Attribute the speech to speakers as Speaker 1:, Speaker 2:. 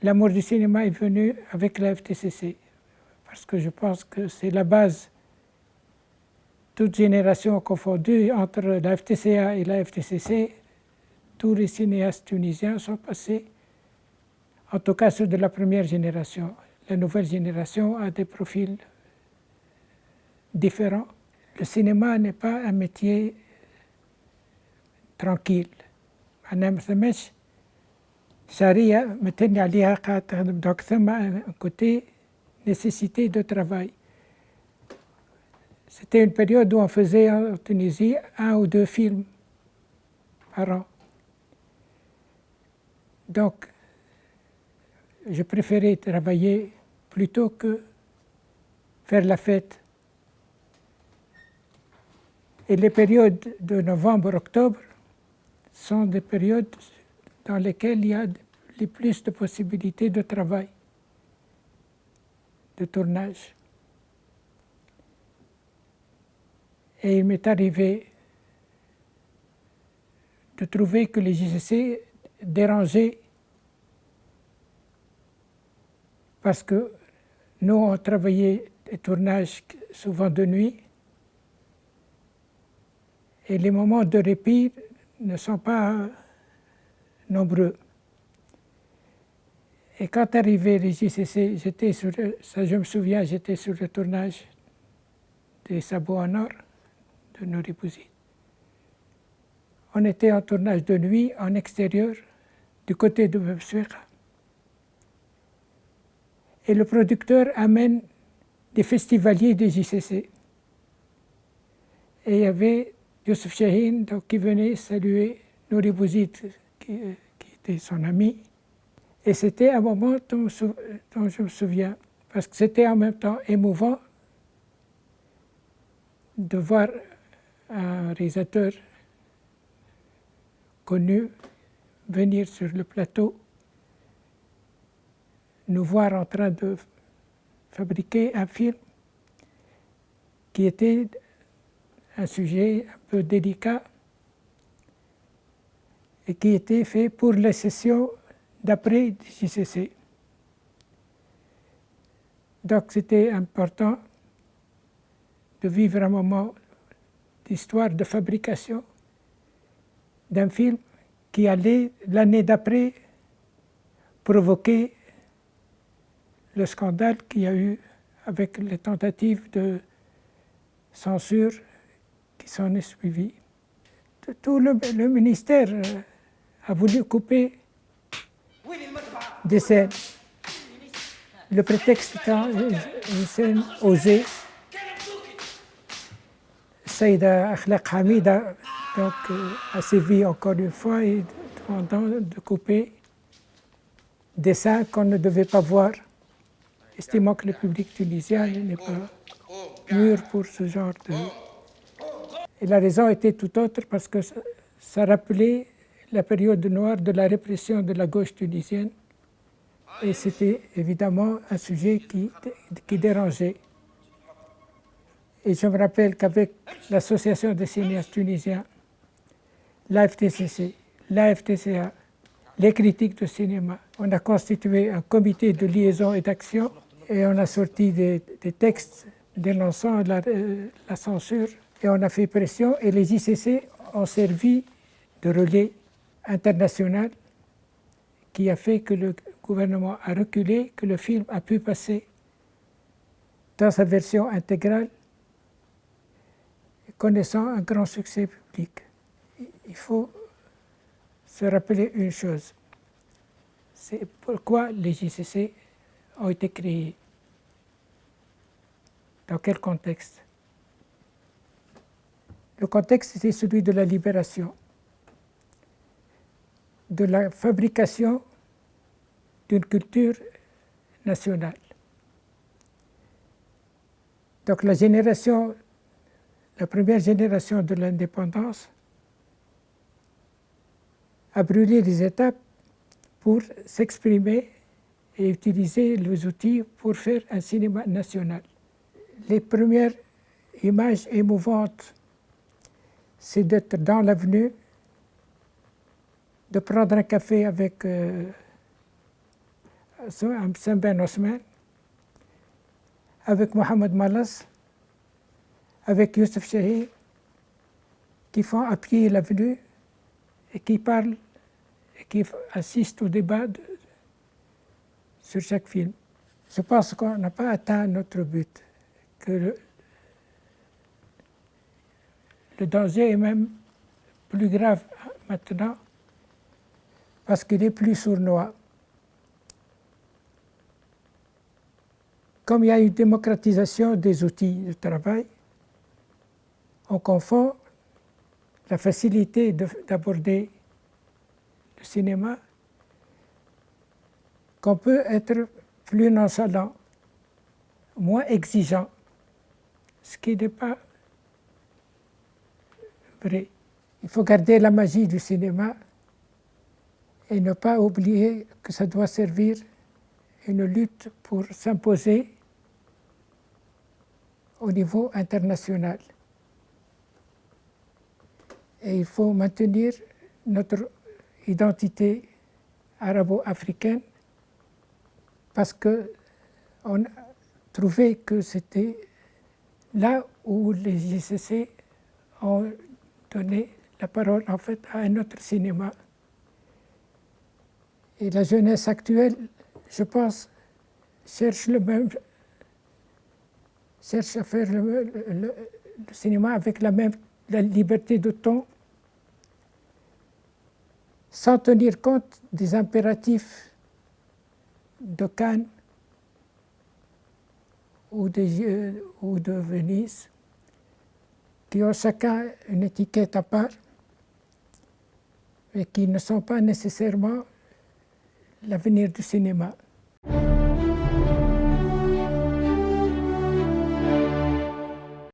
Speaker 1: l'amour du cinéma est venu avec la FTCC, parce que je pense que c'est la base, toute génération confondue, entre la FTCA et la FTCC. Tous les cinéastes tunisiens sont passés, en tout cas ceux de la première génération. La nouvelle génération a des profils différents. Le cinéma n'est pas un métier tranquille. أنا مثماش شريعة متني عليها خاطر donc ثم un côté nécessité de travail. C'était une période où on faisait en Tunisie 1 ou 2 films par an. Donc, je préférais travailler plutôt que faire la fête. Et les périodes de novembre-octobre sont des périodes dans lesquelles il y a le plus de possibilités de travail, de tournage. Et il m'est arrivé de trouver que les JCC dérangeaient parce que nous, on travaillait des tournages souvent de nuit et les moments de répit ne sont pas nombreux. Et quand arrivaient les JCC, ça je me souviens, j'étais sur le tournage des Sabots en or de Nouri Bouzid. On était en tournage de nuit, en extérieur, du côté de Bebsouika. Et le producteur amène des festivaliers des JCC. Et il y avait Youssef Chahine donc, qui venait saluer Nouri Bouzid, qui était son ami. Et c'était un moment dont je me souviens, parce que c'était en même temps émouvant de voir un réalisateur connu venir sur le plateau, nous voir en train de fabriquer un film qui était un sujet un peu délicat et qui était fait pour les sessions d'après JCC. Donc c'était important de vivre un moment d'histoire de fabrication d'un film qui allait, l'année d'après, provoquer le scandale qu'il y a eu avec les tentatives de censure qui s'en est suivi. Tout le ministère a voulu couper des scènes. Le prétexte étant une scène osée. Saïda Akhlaq Hamida donc, a sévi encore une fois et demandant de couper des scènes qu'on ne devait pas voir, estimant que le public tunisien n'est pas mûr pour ce genre de... Et la raison était tout autre parce que ça rappelait la période noire de la répression de la gauche tunisienne. Et c'était évidemment un sujet qui dérangeait. Et je me rappelle qu'avec l'Association des cinéastes tunisiens, l'AFTCC, l'AFTCA, les critiques de cinéma, on a constitué un comité de liaison et d'action et on a sorti des textes dénonçant la censure et on a fait pression et les JCC ont servi de relais international qui a fait que le gouvernement a reculé, que le film a pu passer dans sa version intégrale, connaissant un grand succès public. Il faut se rappeler une chose, c'est pourquoi les JCC ont été créés, dans quel contexte. Le contexte était celui de la libération, de la fabrication d'une culture nationale. Donc la première génération de l'indépendance a brûlé les étapes pour s'exprimer et utiliser les outils pour faire un cinéma national. Les premières images émouvantes, c'est d'être dans l'avenue, de prendre un café avec Hassan Ben Osman, avec Mohamed Malas, avec Youssef Chahir, qui font à pied l'avenue et qui parlent et qui assistent au débat sur chaque film. Je pense qu'on n'a pas atteint notre but, que le danger est même plus grave maintenant parce qu'il est plus sournois. Comme il y a une démocratisation des outils de travail, on confond la facilité d'aborder le cinéma, qu'on peut être plus nonchalant, moins exigeant, ce qui n'est pas vrai. Il faut garder la magie du cinéma et ne pas oublier que ça doit servir une lutte pour s'imposer au niveau international. Et il faut maintenir notre identité arabo-africaine parce qu'on a trouvé que c'était là où les ICC ont donné la parole en fait à un autre cinéma. Et la jeunesse actuelle, je pense, cherche à faire le cinéma avec la liberté de ton, sans tenir compte des impératifs de Cannes ou de Venise, qui ont chacun une étiquette à part, mais qui ne sont pas nécessairement l'avenir du cinéma.